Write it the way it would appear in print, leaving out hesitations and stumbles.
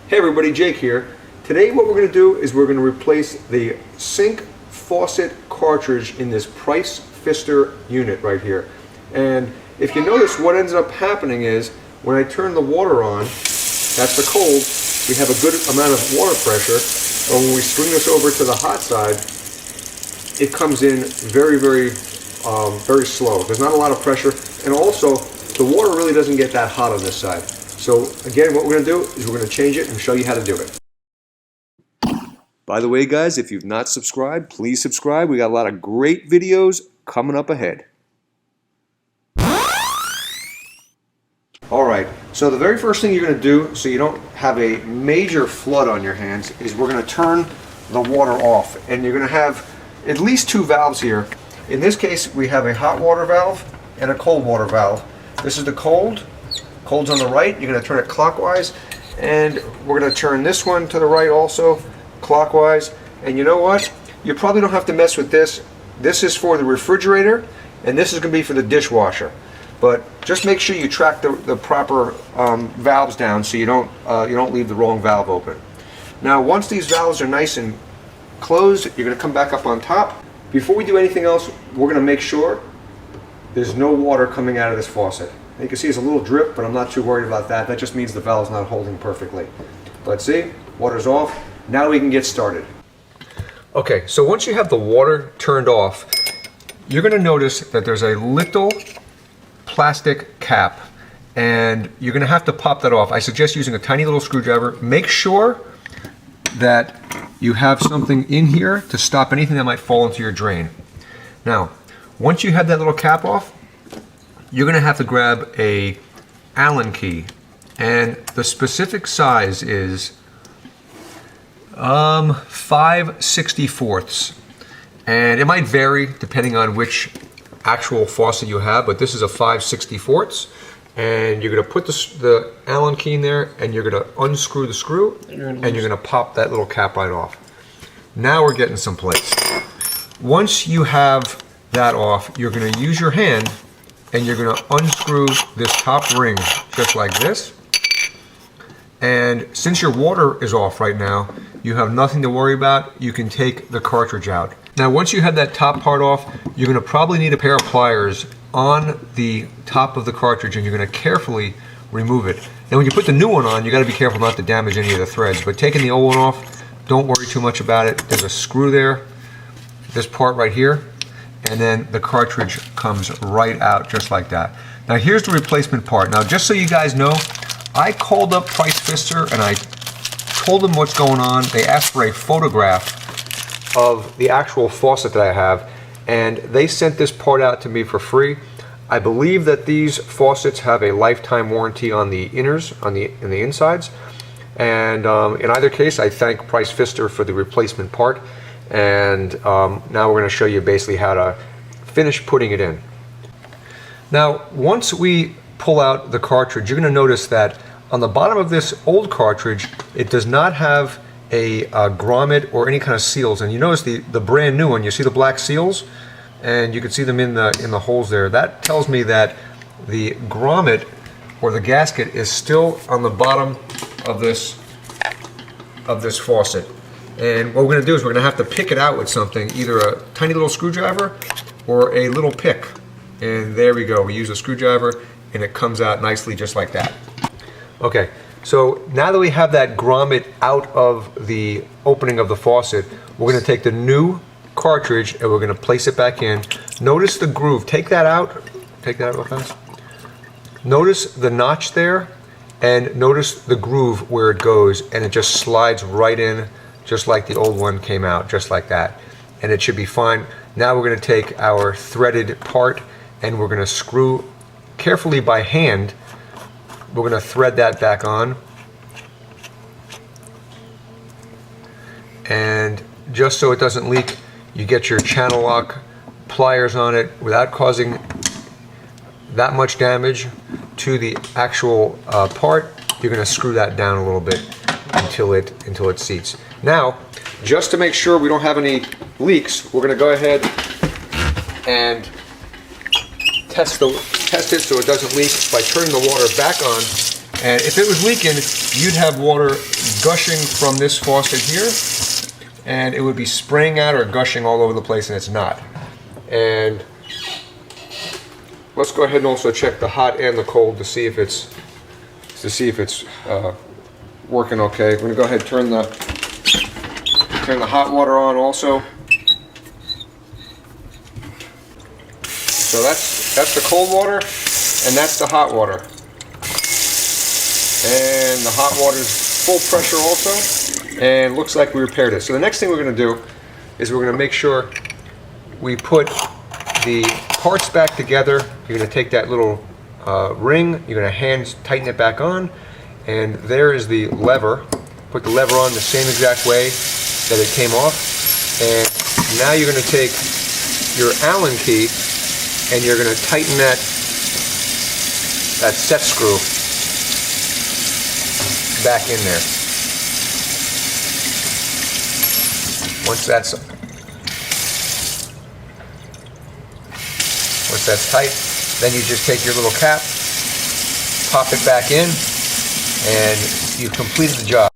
Hey everybody, Jake here. Today what we're going to do is we're going to replace the sink faucet cartridge in this Price Pfister unit right here. And if you notice, what ends up happening is when I turn the water on, that's the cold, we have a good amount of water pressure, but when we swing this over to the hot side, it comes in very slow. There's not a lot of pressure, and also the water really doesn't get that hot on this side. So again, what we're going to do is we're going to change it and show you how to do it. By the way, guys, if you've not subscribed, please subscribe. We got a lot of great videos coming up ahead. Alright, so the very first thing you're going to do so you don't have a major flood on your hands is we're going to turn the water off. And you're going to have at least two valves here. In this case, we have a hot water valve and a cold water valve. This is the cold. Cold's on the right. You're going to turn it clockwise. And we're going to turn this one to the right also, clockwise. And you know what? You probably don't have to mess with this. This is for the refrigerator, and this is going to be for the dishwasher. But just make sure you track the proper valves down so you don't leave the wrong valve open. Now, once these valves are nice and closed, you're going to come back up on top. Before we do anything else, we're going to make sure there's no water coming out of this faucet. And you can see it's a little drip, but I'm not too worried about that. That just means the valve's not holding perfectly. But see, water's off. Now we can get started. Okay, so once you have the water turned off, you're going to notice that there's a little plastic cap, and you're going to have to pop that off. I suggest using a tiny little screwdriver. Make sure that you have something in here to stop anything that might fall into your drain. Now, once you have that little cap off, you're going to have to grab a Allen key, and the specific size is 5/64, and it might vary depending on which actual faucet you have, but this is a 5/64, and you're going to put the Allen key in there, and you're going to unscrew the screw, and you're going to pop that little cap right off. Now we're getting someplace. Once you have that off, you're going to use your hand, and you're going to unscrew this top ring just like this. And since your water is off right now, you have nothing to worry about. You can take the cartridge out. Now, once you have that top part off, you're going to probably need a pair of pliers on the top of the cartridge, and you're going to carefully remove it. Now, when you put the new one on, you got to be careful not to damage any of the threads. But taking the old one off, don't worry too much about it. There's a screw there, this part right here, and then the cartridge comes right out just like that. Now, here's the replacement part. Now, just so you guys know, I called up Price Pfister and I told them what's going on. They asked for a photograph of the actual faucet that I have, and they sent this part out to me for free. I believe that these faucets have a lifetime warranty on the inners, in the insides, and in either case, I thank Price Pfister for the replacement part. And now we're going to show you basically how to finish putting it in. Now, once we pull out the cartridge, you're going to notice that on the bottom of this old cartridge, it does not have a grommet or any kind of seals. And you notice the brand new one, you see the black seals, and you can see them in the holes there. That tells me that the grommet or the gasket is still on the bottom of this faucet. And what we're going to do is we're going to have to pick it out with something, either a tiny little screwdriver or a little pick. And there we go. We use a screwdriver, and it comes out nicely just like that. Okay, so now that we have that grommet out of the opening of the faucet, we're going to take the new cartridge and we're going to place it back in. Notice the groove. Take that out. Take that out real fast. Notice the notch there, and notice the groove where it goes, and it just slides right in just like the old one came out, just like that. And it should be fine. Now we're going to take our threaded part and we're going to screw carefully by hand. We're going to thread that back on. And just so it doesn't leak, you get your channel lock pliers on it without causing that much damage to the actual part. You're going to screw that down a little bit until it seats. Now, just to make sure we don't have any leaks, we're going to go ahead and test it so it doesn't leak by turning the water back on And if it was leaking, you'd have water gushing from this faucet here, and it would be spraying out or gushing all over the place, and it's not. And let's go ahead and also check the hot and the cold to see if it's working okay. We're gonna go ahead and turn the hot water on also. So that's the cold water, and that's the hot water. And the hot water is full pressure also, and looks like we repaired it. So the next thing we're going to do is we're going to make sure we put the parts back together. You're going to take that little ring, you're going to hand tighten it back on, and there is the lever. Put the lever on the same exact way that it came off, and now you're going to take your Allen key and you're going to tighten that set screw back in there. Once that's tight, then you just take your little cap, pop it back in, and you've completed the job.